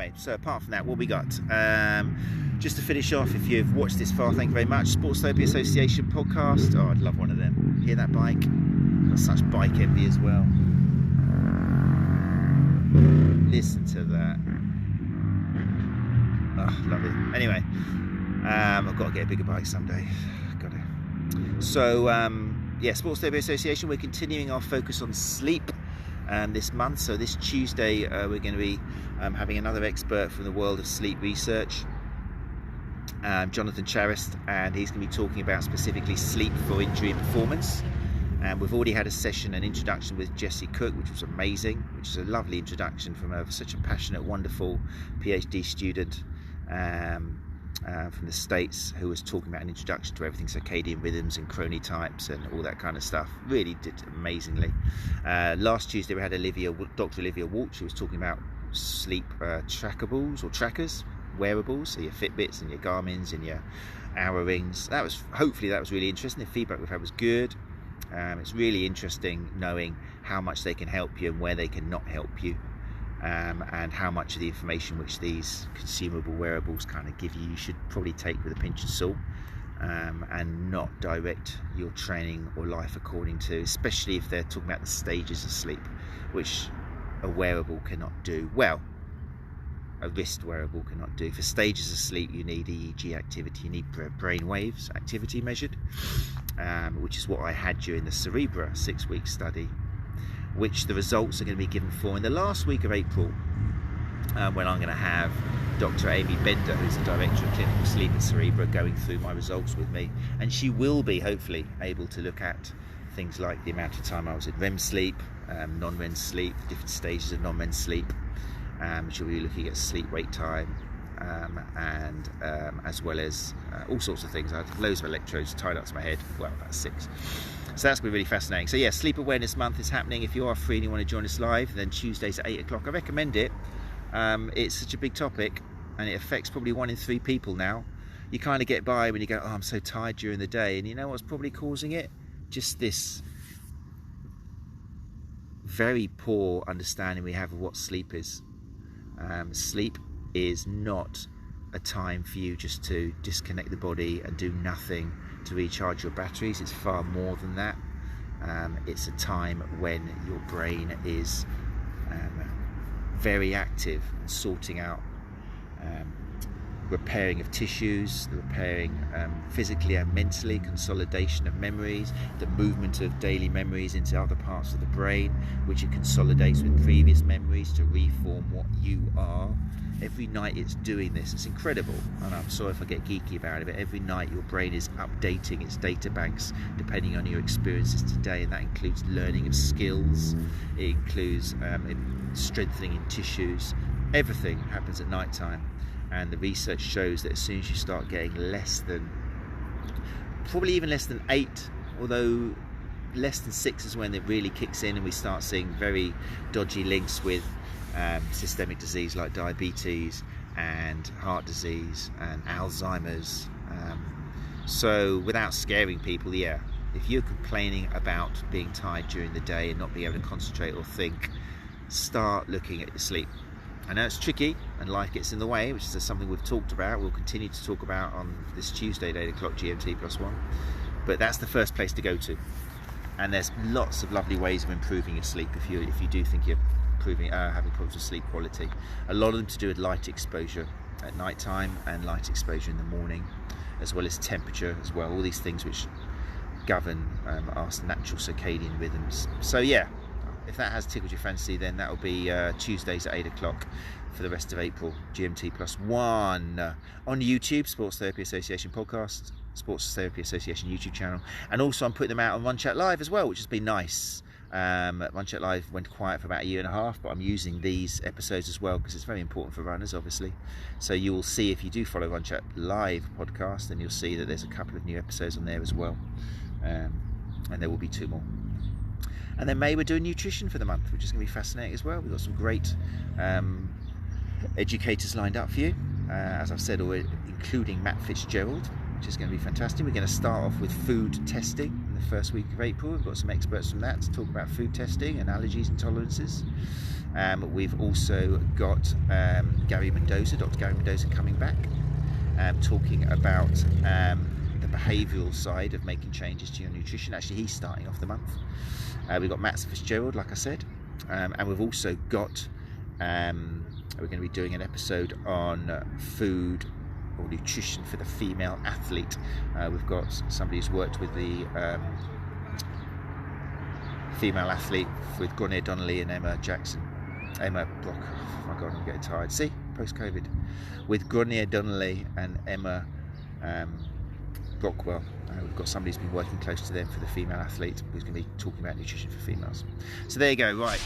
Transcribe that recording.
anyway, so apart from that, what we got? Just to finish off, if you've watched this far, thank you very much. Sports Therapy Association podcast. Oh, I'd love one of them. Hear that bike? Got such bike envy as well. Listen to that. Oh, love it. Anyway, I've got to get a bigger bike someday. Got to. So, yeah, Sports Therapy Association, we're continuing our focus on sleep this month. So this Tuesday, we're going to be having another expert from the world of sleep research, Jonathan Charest, and he's going to be talking about specifically sleep for injury and performance. And we've already had a session, an introduction with Jessie Cook, which was amazing, which is a lovely introduction from such a passionate, wonderful PhD student from the States, who was talking about an introduction to everything circadian rhythms and chronotypes and all that kind of stuff. Really did amazingly. Last Tuesday we had Dr. Olivia Walsh, who was talking about sleep trackables or trackers, wearables, so your Fitbits and your Garmins and your Oura Rings. Hopefully that was really interesting. The feedback we've had was good. It's really interesting knowing how much they can help you and where they can not help you, and how much of the information which these consumable wearables kind of give you, you should probably take with a pinch of salt, and not direct your training or life according to, especially if they're talking about the stages of sleep, which a wearable cannot do. Well, a wrist wearable cannot do. For stages of sleep, you need EEG activity, you need brain waves activity measured, which is what I had during the Cerebra 6-week study, which the results are going to be given for in the last week of April, when I'm going to have Dr. Amy Bender, who's the Director of Clinical Sleep at Cerebra, going through my results with me, and she will be hopefully able to look at things like the amount of time I was in REM sleep, non-REM sleep, different stages of non-REM sleep. She'll be looking at sleep wake time, and as well as all sorts of things. I had loads of electrodes tied up to my head, well, about 6. So that's going to be really fascinating. So yeah, Sleep Awareness Month is happening. If you are free and you want to join us live, then Tuesdays at 8 o'clock. I recommend it. It's such a big topic, and it affects probably 1 in 3 people now. You kind of get by when you go, oh, I'm so tired during the day. And you know what's probably causing it? Just this very poor understanding we have of what sleep is. Sleep is not a time for you just to disconnect the body and do nothing to recharge your batteries. It's far more than that. It's a time when your brain is very active and sorting out repairing of tissues, the repairing physically and mentally, consolidation of memories, the movement of daily memories into other parts of the brain, which it consolidates with previous memories to reform what you are. Every night it's doing this. It's incredible, and I'm sorry if I get geeky about it, but every night your brain is updating its data banks depending on your experiences today, and that includes learning of skills, it includes strengthening in tissues. Everything happens at night time. And the research shows that as soon as you start getting probably even less than 8, although less than 6 is when it really kicks in, and we start seeing very dodgy links with systemic disease like diabetes and heart disease and Alzheimer's. So without scaring people, yeah, if you're complaining about being tired during the day and not being able to concentrate or think, start looking at your sleep. I know it's tricky and life gets in the way, which is something we've talked about. We'll continue to talk about on this Tuesday at 8 o'clock GMT +1. But that's the first place to go to. And there's lots of lovely ways of improving your sleep if you do think you're having problems with sleep quality. A lot of them to do with light exposure at night time and light exposure in the morning, as well as temperature as well. All these things which govern our natural circadian rhythms. So yeah, if that has tickled your fancy, then that will be Tuesdays at 8 o'clock for the rest of April, GMT +1 on YouTube, Sports Therapy Association podcast, Sports Therapy Association YouTube channel, and also I'm putting them out on Run Chat Live as well, which has been nice. Run Chat Live went quiet for about 1.5 years, but I'm using these episodes as well because it's very important for runners, obviously. So you will see, if you do follow Run Chat Live podcast, then you'll see that there's a couple of new episodes on there as well, and there will be 2 more. And then May, we're doing nutrition for the month, which is going to be fascinating as well. We've got some great educators lined up for you, as I've said already, including Matt Fitzgerald, which is going to be fantastic. We're going to start off with food testing in the first week of April. We've got some experts from that to talk about food testing and allergies and tolerances. We've also got Gary Mendoza, Dr. Gary Mendoza, coming back, talking about the behavioural side of making changes to your nutrition. Actually, he's starting off the month. We've got Matt Fitzgerald, like I said, and we've also got, we're going to be doing an episode on food or nutrition for the female athlete. We've got somebody who's worked with the female athlete with Gráinne Donnelly and Emma Brock. Oh my God, I'm getting tired. See, post-COVID. With Gráinne Donnelly and Emma Brockwell. We've got somebody who's been working close to them for the female athlete who's going to be talking about nutrition for females. So there you go, right.